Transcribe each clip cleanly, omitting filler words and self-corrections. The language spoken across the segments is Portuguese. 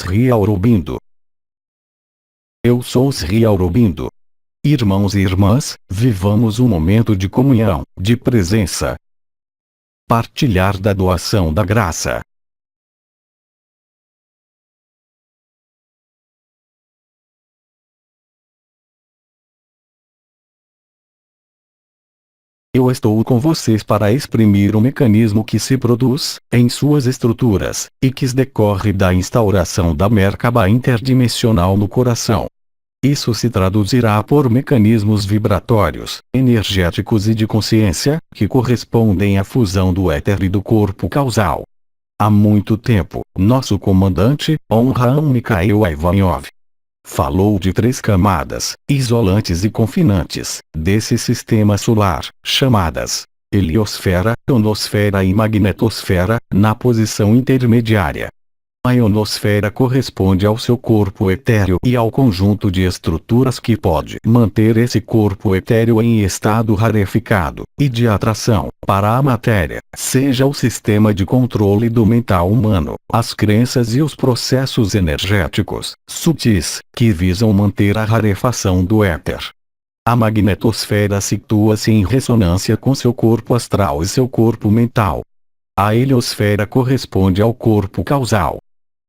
Sri Aurobindo. Eu sou Sri Aurobindo. Irmãos e irmãs, vivamos um momento de comunhão, de presença. Partilhar da doação da graça. Eu estou com vocês para exprimir o mecanismo que se produz, em suas estruturas, e que decorre da instauração da Merkaba interdimensional no coração. Isso se traduzirá por mecanismos vibratórios, energéticos e de consciência, que correspondem à fusão do éter e do corpo causal. Há muito tempo, nosso comandante, Honra Mikhail Ivanov, falou de 3 camadas, isolantes e confinantes, desse sistema solar, chamadas heliosfera, ionosfera e magnetosfera, na posição intermediária. A ionosfera corresponde ao seu corpo etéreo e ao conjunto de estruturas que pode manter esse corpo etéreo em estado rareficado, e de atração, para a matéria, seja o sistema de controle do mental humano, as crenças e os processos energéticos, sutis, que visam manter a rarefação do éter. A magnetosfera situa-se em ressonância com seu corpo astral e seu corpo mental. A heliosfera corresponde ao corpo causal.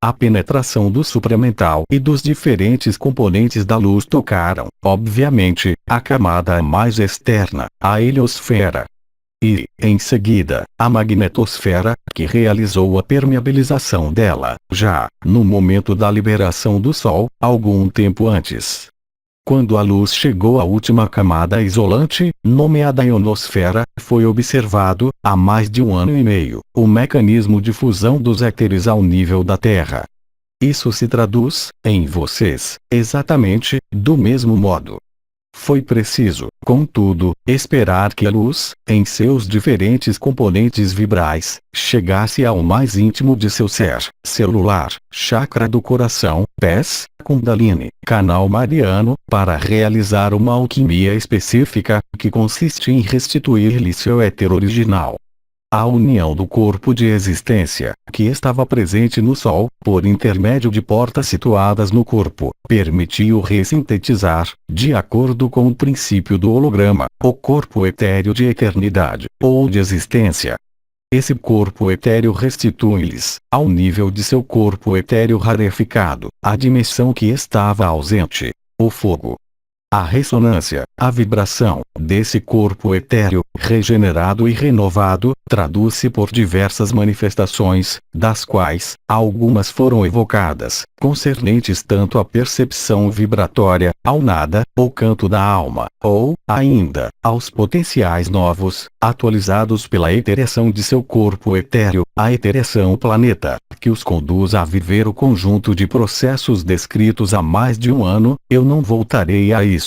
A penetração do supramental e dos diferentes componentes da luz tocaram, obviamente, a camada mais externa, a heliosfera. E, em seguida, a magnetosfera, que realizou a permeabilização dela, já, no momento da liberação do Sol, algum tempo antes. Quando a luz chegou à última camada isolante, nomeada ionosfera, foi observado, há mais de 1 ano e meio, o mecanismo de fusão dos éteres ao nível da Terra. Isso se traduz, em vocês, exatamente, do mesmo modo. Foi preciso, contudo, esperar que a luz, em seus diferentes componentes vibrais, chegasse ao mais íntimo de seu ser, celular, chakra do coração, pés, Kundalini, canal mariano, para realizar uma alquimia específica, que consiste em restituir-lhe seu éter original. A união do corpo de existência, que estava presente no Sol, por intermédio de portas situadas no corpo, permitiu ressintetizar, de acordo com o princípio do holograma, o corpo etéreo de eternidade, ou de existência. Esse corpo etéreo restitui-lhes, ao nível de seu corpo etéreo rareficado, a dimensão que estava ausente, o fogo. A ressonância, a vibração, desse corpo etéreo, regenerado e renovado, traduz-se por diversas manifestações, das quais, algumas foram evocadas, concernentes tanto à percepção vibratória, ao nada, ou canto da alma, ou, ainda, aos potenciais novos, atualizados pela iteração de seu corpo etéreo, a iteração planeta, que os conduz a viver o conjunto de processos descritos há mais de 1 ano, eu não voltarei a isso.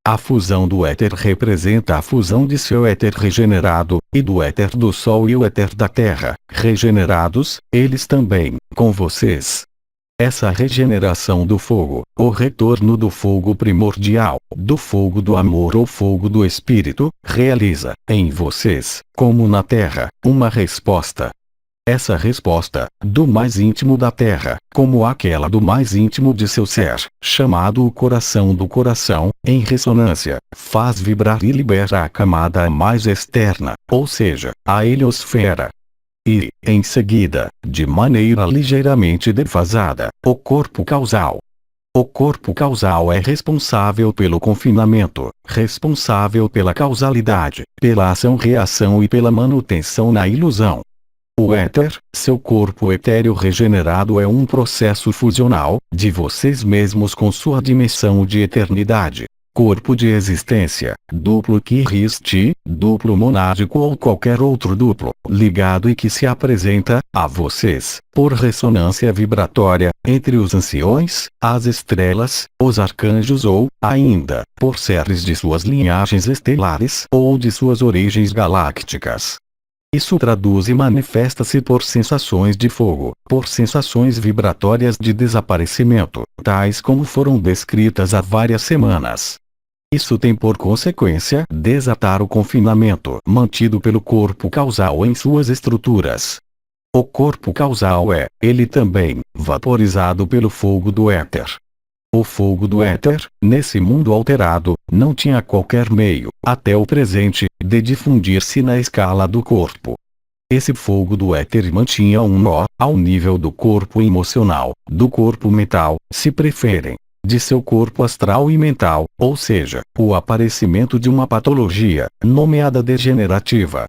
A fusão do éter representa a fusão de seu éter regenerado, e do éter do Sol e o éter da Terra, regenerados, eles também, com vocês. Essa regeneração do fogo, o retorno do fogo primordial, do fogo do amor ou fogo do espírito, realiza, em vocês, como na Terra, uma resposta. Essa resposta, do mais íntimo da Terra, como aquela do mais íntimo de seu ser, chamado o coração do coração, em ressonância, faz vibrar e libera a camada mais externa, ou seja, a heliosfera. E, em seguida, de maneira ligeiramente defasada, o corpo causal. O corpo causal é responsável pelo confinamento, responsável pela causalidade, pela ação-reação e pela manutenção na ilusão. O éter, seu corpo etéreo regenerado é um processo fusional, de vocês mesmos com sua dimensão de eternidade. Corpo de existência, duplo Kiristi, duplo monádico ou qualquer outro duplo, ligado e que se apresenta, a vocês, por ressonância vibratória, entre os anciões, as estrelas, os arcanjos ou, ainda, por seres de suas linhagens estelares ou de suas origens galácticas. Isso traduz e manifesta-se por sensações de fogo, por sensações vibratórias de desaparecimento, tais como foram descritas há várias semanas. Isso tem por consequência desatar o confinamento mantido pelo corpo causal em suas estruturas. O corpo causal é, ele também, vaporizado pelo fogo do éter. O fogo do éter, nesse mundo alterado, não tinha qualquer meio, até o presente, de difundir-se na escala do corpo. Esse fogo do éter mantinha um nó, ao nível do corpo emocional, do corpo mental, se preferem, de seu corpo astral e mental, ou seja, o aparecimento de uma patologia, nomeada degenerativa.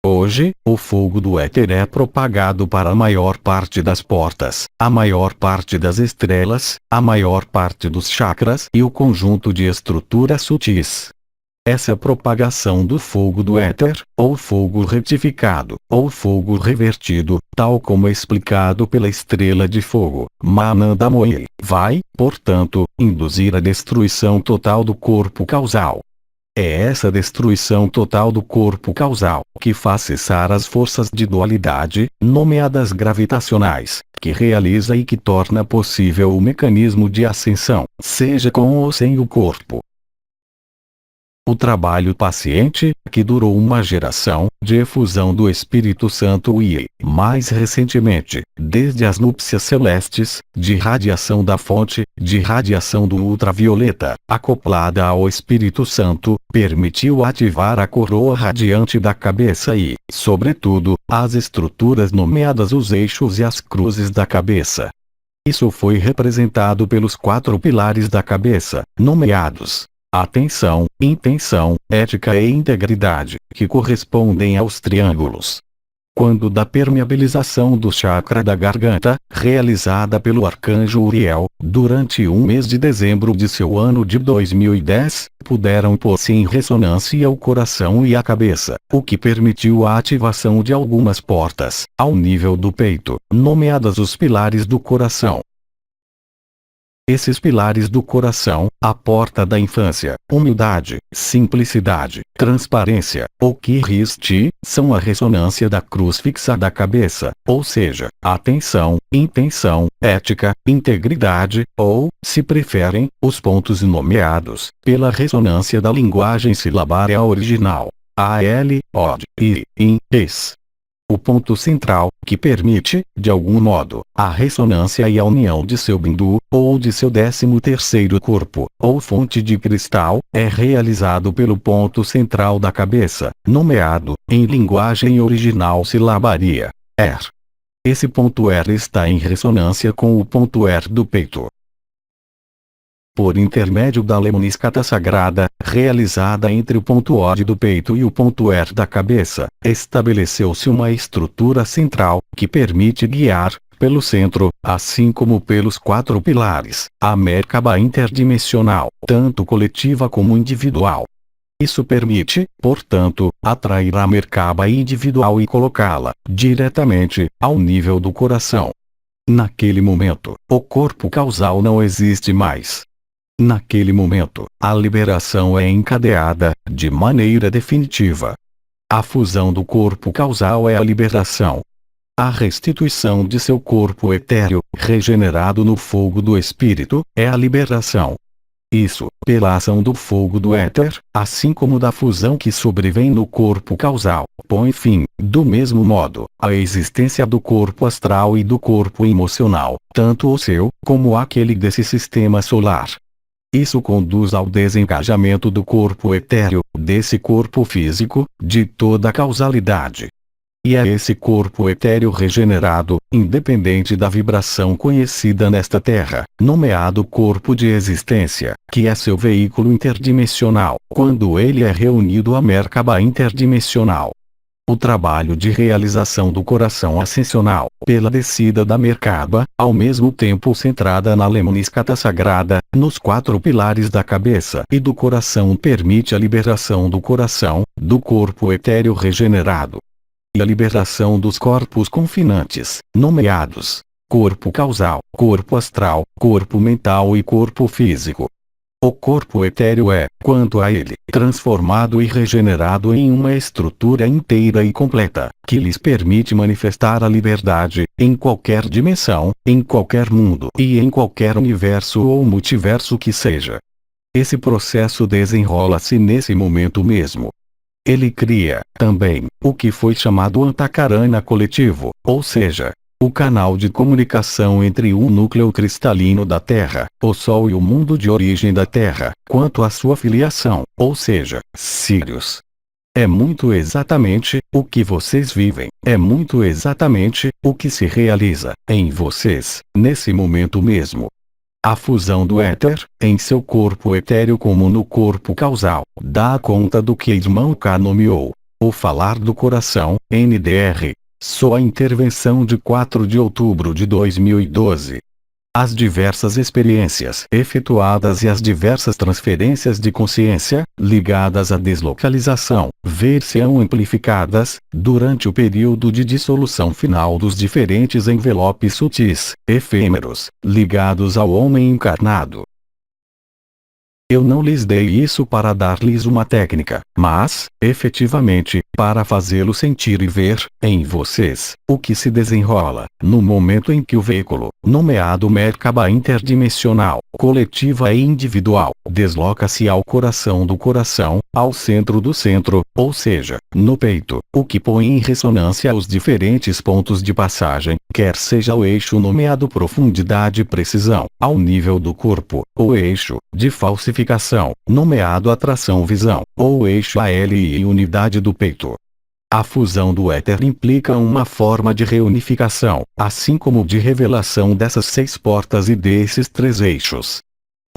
Hoje, o fogo do éter é propagado para a maior parte das portas, a maior parte das estrelas, a maior parte dos chakras e o conjunto de estruturas sutis. Essa propagação do fogo do éter, ou fogo retificado, ou fogo revertido, tal como explicado pela estrela de fogo, Mananda Moe, vai, portanto, induzir a destruição total do corpo causal. É essa destruição total do corpo causal que faz cessar as forças de dualidade, nomeadas gravitacionais, que realiza e que torna possível o mecanismo de ascensão, seja com ou sem o corpo. O trabalho paciente, que durou uma geração, de efusão do Espírito Santo e, mais recentemente, desde as núpcias celestes, de radiação da fonte, de radiação do ultravioleta, acoplada ao Espírito Santo, permitiu ativar a coroa radiante da cabeça e, sobretudo, as estruturas nomeadas os eixos e as cruzes da cabeça. Isso foi representado pelos 4 pilares da cabeça, nomeados atenção, intenção, ética e integridade, que correspondem aos triângulos. Quando da permeabilização do chakra da garganta, realizada pelo arcanjo Uriel, durante um mês de dezembro de seu ano de 2010, puderam pôr-se em ressonância o coração e a cabeça, o que permitiu a ativação de algumas portas, ao nível do peito, nomeadas os pilares do coração. Esses pilares do coração, a porta da infância, humildade, simplicidade, transparência, ou Kiristi, são a ressonância da cruz fixa da cabeça, ou seja, atenção, intenção, ética, integridade, ou, se preferem, os pontos nomeados, pela ressonância da linguagem silabária original. A-L, O-D, I, IN, ES. O ponto central, que permite, de algum modo, a ressonância e a união de seu bindu, ou de seu 13º corpo, ou fonte de cristal, é realizado pelo ponto central da cabeça, nomeado, em linguagem original silabaria, Er. Esse ponto Er está em ressonância com o ponto Er do peito. Por intermédio da lemniscata sagrada, realizada entre o ponto Od do peito e o ponto Er da cabeça, estabeleceu-se uma estrutura central, que permite guiar, pelo centro, assim como pelos 4 pilares, a Merkaba interdimensional, tanto coletiva como individual. Isso permite, portanto, atrair a Merkaba individual e colocá-la, diretamente, ao nível do coração. Naquele momento, o corpo causal não existe mais. Naquele momento, a liberação é encadeada, de maneira definitiva. A fusão do corpo causal é a liberação. A restituição de seu corpo etéreo, regenerado no fogo do Espírito, é a liberação. Isso, pela ação do fogo do éter, assim como da fusão que sobrevém no corpo causal, põe fim, do mesmo modo, à existência do corpo astral e do corpo emocional, tanto o seu, como aquele desse sistema solar. Isso conduz ao desencajamento do corpo etéreo, desse corpo físico, de toda a causalidade. E é esse corpo etéreo regenerado, independente da vibração conhecida nesta Terra, nomeado corpo de existência, que é seu veículo interdimensional, quando ele é reunido à Merkaba interdimensional. O trabalho de realização do coração ascensional, pela descida da Merkaba, ao mesmo tempo centrada na lemniscata sagrada, nos 4 pilares da cabeça e do coração, permite a liberação do coração, do corpo etéreo regenerado. E a liberação dos corpos confinantes, nomeados corpo causal, corpo astral, corpo mental e corpo físico. O corpo etéreo é, quanto a ele, transformado e regenerado em uma estrutura inteira e completa, que lhes permite manifestar a liberdade, em qualquer dimensão, em qualquer mundo e em qualquer universo ou multiverso que seja. Esse processo desenrola-se nesse momento mesmo. Ele cria, também, o que foi chamado antacarana coletivo, ou seja, o canal de comunicação entre o núcleo cristalino da Terra, o Sol e o mundo de origem da Terra, quanto à sua filiação, ou seja, Sirius. É muito exatamente o que vocês vivem, é muito exatamente o que se realiza em vocês, nesse momento mesmo. A fusão do éter, em seu corpo etéreo como no corpo causal, dá conta do que irmão K nomeou. O falar do coração, NDR. Sua intervenção de 4 de outubro de 2012. As diversas experiências efetuadas e as diversas transferências de consciência, ligadas à deslocalização, ver-se-ão amplificadas, durante o período de dissolução final dos diferentes envelopes sutis, efêmeros, ligados ao homem encarnado. Eu não lhes dei isso para dar-lhes uma técnica, mas, efetivamente, para fazê-lo sentir e ver, em vocês, o que se desenrola, no momento em que o veículo, nomeado Merkaba interdimensional, coletiva e individual, desloca-se ao coração do coração, ao centro do centro, ou seja, no peito, o que põe em ressonância os diferentes pontos de passagem, quer seja o eixo nomeado profundidade e precisão, ao nível do corpo, o eixo, de falsificação, nomeado atração-visão, ou o eixo AL e unidade do peito. A fusão do éter implica uma forma de reunificação, assim como de revelação dessas 6 portas e desses 3 eixos.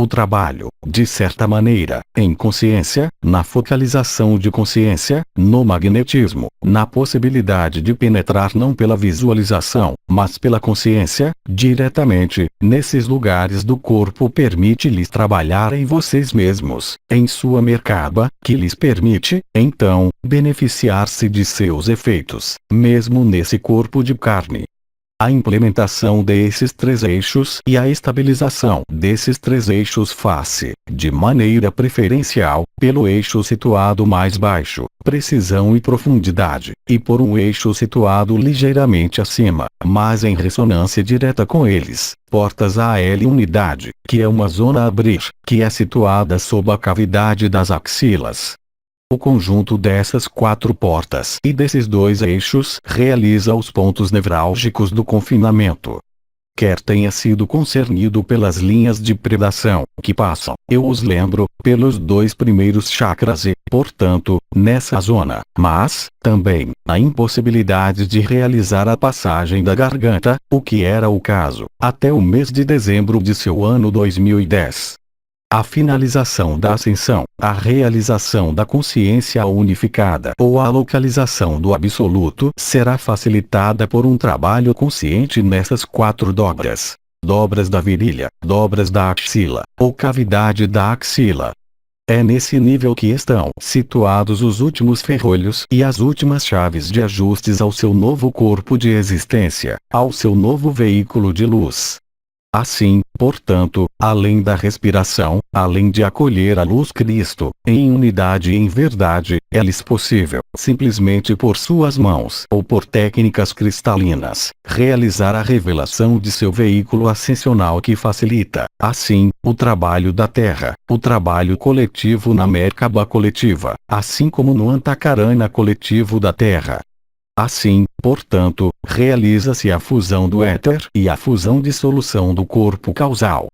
O trabalho, de certa maneira, em consciência, na focalização de consciência, no magnetismo, na possibilidade de penetrar não pela visualização, mas pela consciência, diretamente, nesses lugares do corpo permite-lhes trabalhar em vocês mesmos, em sua Merkaba, que lhes permite, então, beneficiar-se de seus efeitos, mesmo nesse corpo de carne. A implementação desses 3 eixos e a estabilização desses 3 eixos faz-se, de maneira preferencial, pelo eixo situado mais baixo, precisão e profundidade, e por um eixo situado ligeiramente acima, mas em ressonância direta com eles, portas AL unidade, que é uma zona a abrir, que é situada sob a cavidade das axilas. O conjunto dessas 4 portas e desses 2 eixos realiza os pontos nevrálgicos do confinamento. Quer tenha sido concernido pelas linhas de predação, que passam, eu os lembro, pelos 2 primeiros chakras e, portanto, nessa zona, mas, também, a impossibilidade de realizar a passagem da garganta, o que era o caso, até o mês de dezembro de seu ano 2010. A finalização da ascensão, a realização da consciência unificada ou a localização do absoluto será facilitada por um trabalho consciente nessas 4 dobras. Dobras da virilha, dobras da axila, ou cavidade da axila. É nesse nível que estão situados os últimos ferrolhos e as últimas chaves de ajustes ao seu novo corpo de existência, ao seu novo veículo de luz. Assim, portanto, além da respiração, além de acolher a luz Cristo, em unidade e em verdade, é-lhes possível, simplesmente por suas mãos ou por técnicas cristalinas, realizar a revelação de seu veículo ascensional que facilita, assim, o trabalho da Terra, o trabalho coletivo na Merkaba coletiva, assim como no Antakarana coletivo da Terra. Assim, portanto, realiza-se a fusão do éter e a fusão-dissolução do corpo causal.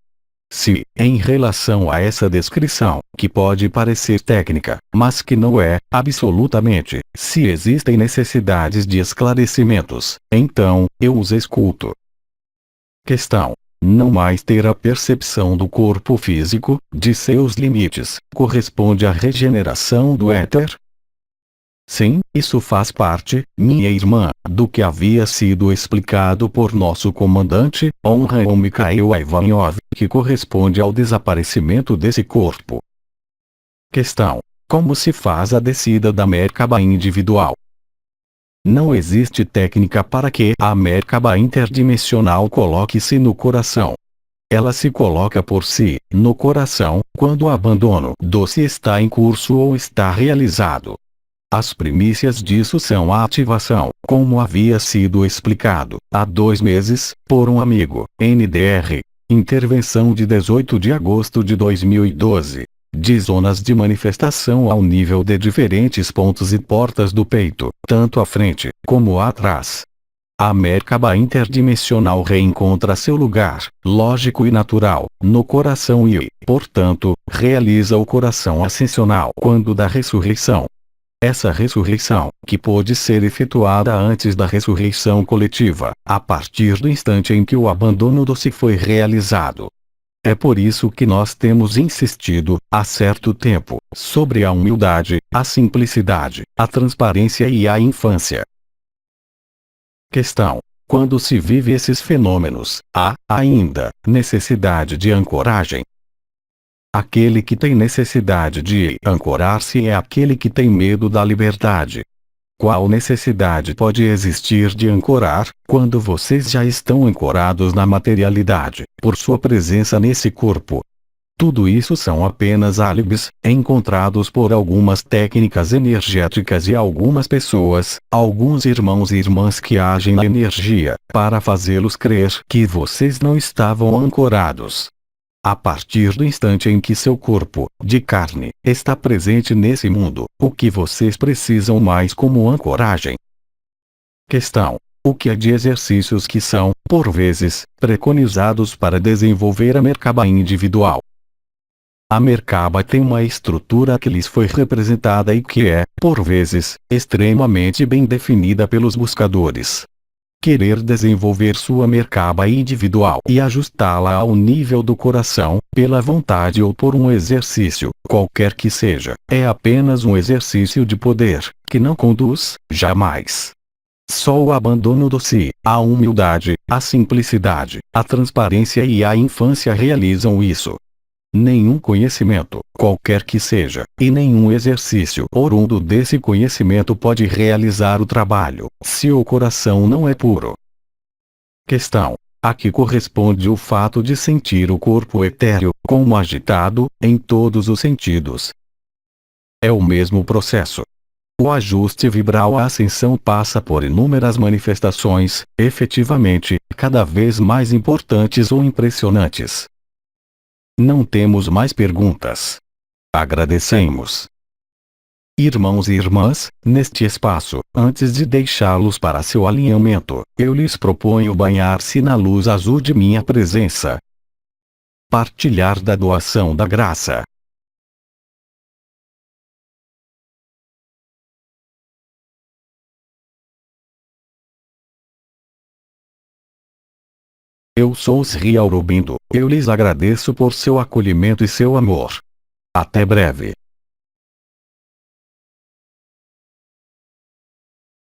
Se, em relação a essa descrição, que pode parecer técnica, mas que não é, absolutamente, se existem necessidades de esclarecimentos, então, eu os escuto. Questão: não mais ter a percepção do corpo físico, de seus limites, corresponde à regeneração do éter? Sim, isso faz parte, minha irmã, do que havia sido explicado por nosso comandante, Honra Mikhail Ivanov, que corresponde ao desaparecimento desse corpo. Questão: como se faz a descida da Merkaba individual? Não existe técnica para que a Merkaba interdimensional coloque-se no coração. Ela se coloca por si, no coração, quando o abandono do-se está em curso ou está realizado. As primícias disso são a ativação, como havia sido explicado, há 2 meses, por um amigo, NDR. Intervenção de 18 de agosto de 2012. de zonas de manifestação ao nível de diferentes pontos e portas do peito, tanto à frente, como atrás. A Merkaba interdimensional reencontra seu lugar, lógico e natural, no coração e, portanto, realiza o coração ascensional quando da ressurreição. Essa ressurreição, que pôde ser efetuada antes da ressurreição coletiva, a partir do instante em que o abandono do si foi realizado. É por isso que nós temos insistido, há certo tempo, sobre a humildade, a simplicidade, a transparência e a infância. Questão: quando se vive esses fenômenos, há, ainda, necessidade de ancoragem? Aquele que tem necessidade de ancorar-se é aquele que tem medo da liberdade. Qual necessidade pode existir de ancorar, quando vocês já estão ancorados na materialidade, por sua presença nesse corpo? Tudo isso são apenas álibis, encontrados por algumas técnicas energéticas e algumas pessoas, alguns irmãos e irmãs que agem na energia, para fazê-los crer que vocês não estavam ancorados. A partir do instante em que seu corpo, de carne, está presente nesse mundo, o que vocês precisam mais como ancoragem? Questão: o que é de exercícios que são, por vezes, preconizados para desenvolver a Merkaba individual? A Merkaba tem uma estrutura que lhes foi representada e que é, por vezes, extremamente bem definida pelos buscadores. Querer desenvolver sua Merkaba individual e ajustá-la ao nível do coração, pela vontade ou por um exercício, qualquer que seja, é apenas um exercício de poder, que não conduz, jamais. Só o abandono do si, a humildade, a simplicidade, a transparência e a infância realizam isso. Nenhum conhecimento, qualquer que seja, e nenhum exercício oriundo desse conhecimento pode realizar o trabalho, se o coração não é puro. Questão: a que corresponde o fato de sentir o corpo etéreo, como agitado, em todos os sentidos? É o mesmo processo. O ajuste vibral à ascensão passa por inúmeras manifestações, efetivamente, cada vez mais importantes ou impressionantes. Não temos mais perguntas. Agradecemos. Irmãos e irmãs, neste espaço, antes de deixá-los para seu alinhamento, eu lhes proponho banhar-se na luz azul de minha presença. Partilhar da doação da graça. Eu sou Sri Aurobindo, eu lhes agradeço por seu acolhimento e seu amor. Até breve.